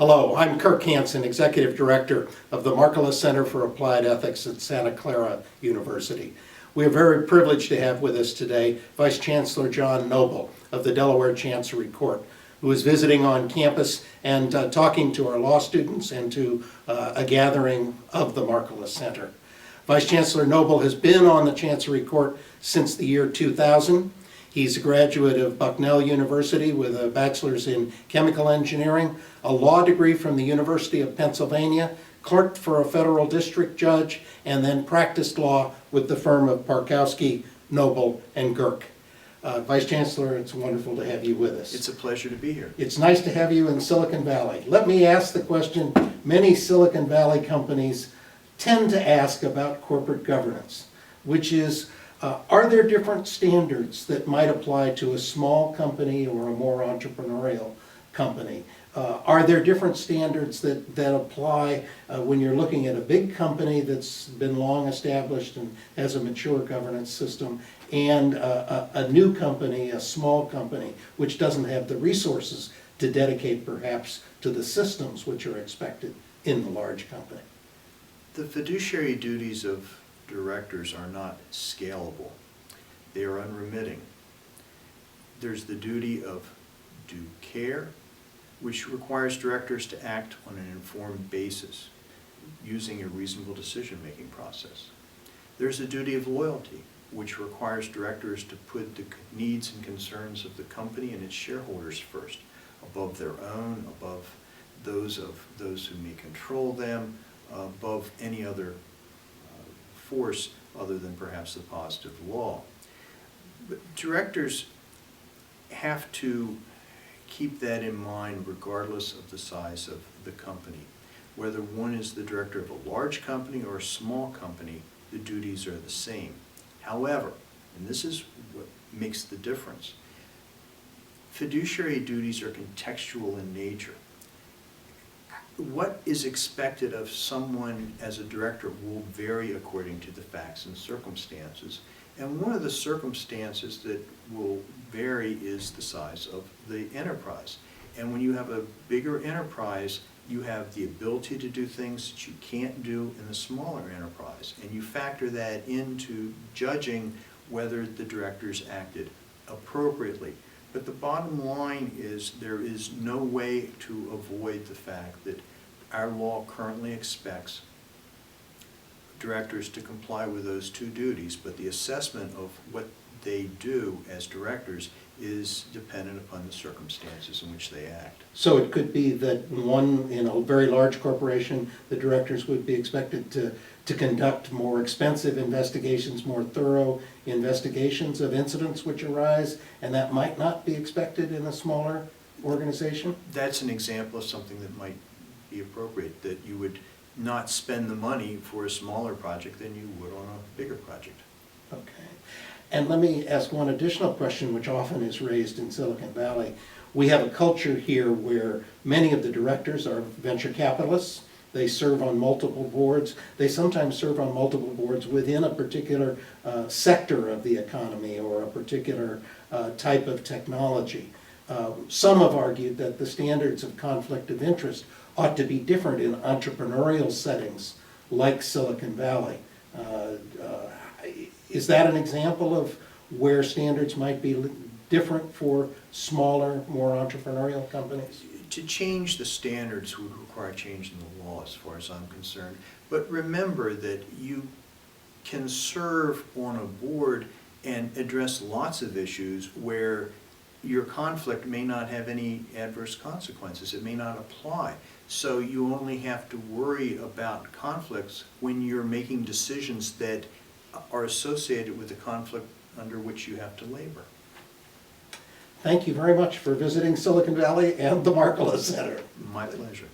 Hello, I'm Kirk Hanson, Executive Director of the Markkula Center for Applied Ethics at Santa Clara University. We are very privileged to have with us today Vice Chancellor John Noble of the Delaware Chancery Court, who is visiting on campus and talking to our law students and to a gathering of the Markkula Center. Vice Chancellor Noble has been on the Chancery Court since the year 2000. He's a graduate of Bucknell University with a bachelor's in chemical engineering, a law degree from the University of Pennsylvania, clerked for a federal district judge, and then practiced law with the firm of Parkowski, Noble, and Kirk. Vice Chancellor, it's wonderful to have you with us. It's a pleasure to be here. It's nice to have you in Silicon Valley. Let me ask the question many Silicon Valley companies tend to ask about corporate governance, which is, are there different standards that might apply to a small company or a more entrepreneurial company? Are there different standards that apply when you're looking at a big company that's been long established and has a mature governance system, and a new company, a small company, which doesn't have the resources to dedicate perhaps to the systems which are expected in the large company? The fiduciary duties of directors are not scalable. They are unremitting. There's the duty of due care, which requires directors to act on an informed basis, using a reasonable decision-making process. There's a duty of loyalty, which requires directors to put the needs and concerns of the company and its shareholders first, above their own, above those of those who may control them, above any other force other than perhaps the positive law. But directors have to keep that in mind regardless of the size of the company. Whether one is the director of a large company or a small company, the duties are the same. However, and this is what makes the difference, fiduciary duties are contextual in nature. What is expected of someone as a director will vary according to the facts and circumstances. And one of the circumstances that will vary is the size of the enterprise. And when you have a bigger enterprise, you have the ability to do things that you can't do in the smaller enterprise. And you factor that into judging whether the directors acted appropriately. But the bottom line is there is no way to avoid the fact that our law currently expects directors to comply with those two duties, but the assessment of what they do as directors is dependent upon the circumstances in which they act. So it could be that in a very large corporation, the directors would be expected to conduct more expensive investigations, more thorough investigations of incidents which arise, and that might not be expected in a smaller organization? That's an example of something that might be appropriate, that you would not spend the money for a smaller project than you would on a bigger project. Okay. And let me ask one additional question which often is raised in Silicon Valley. We have a culture here where many of the directors are venture capitalists. They serve on multiple boards. They sometimes serve on multiple boards within a particular sector of the economy or a particular type of technology. Some have argued that the standards of conflict of interest ought to be different in entrepreneurial settings like Silicon Valley. Is that an example of where standards might be different for smaller, more entrepreneurial companies? To change the standards would require change in the law as far as I'm concerned. But remember that you can serve on a board and address lots of issues where your conflict may not have any adverse consequences. It may not apply. So you only have to worry about conflicts when you're making decisions that are associated with the conflict under which you have to labor. Thank you very much for visiting Silicon Valley and the Markkula Center. My pleasure.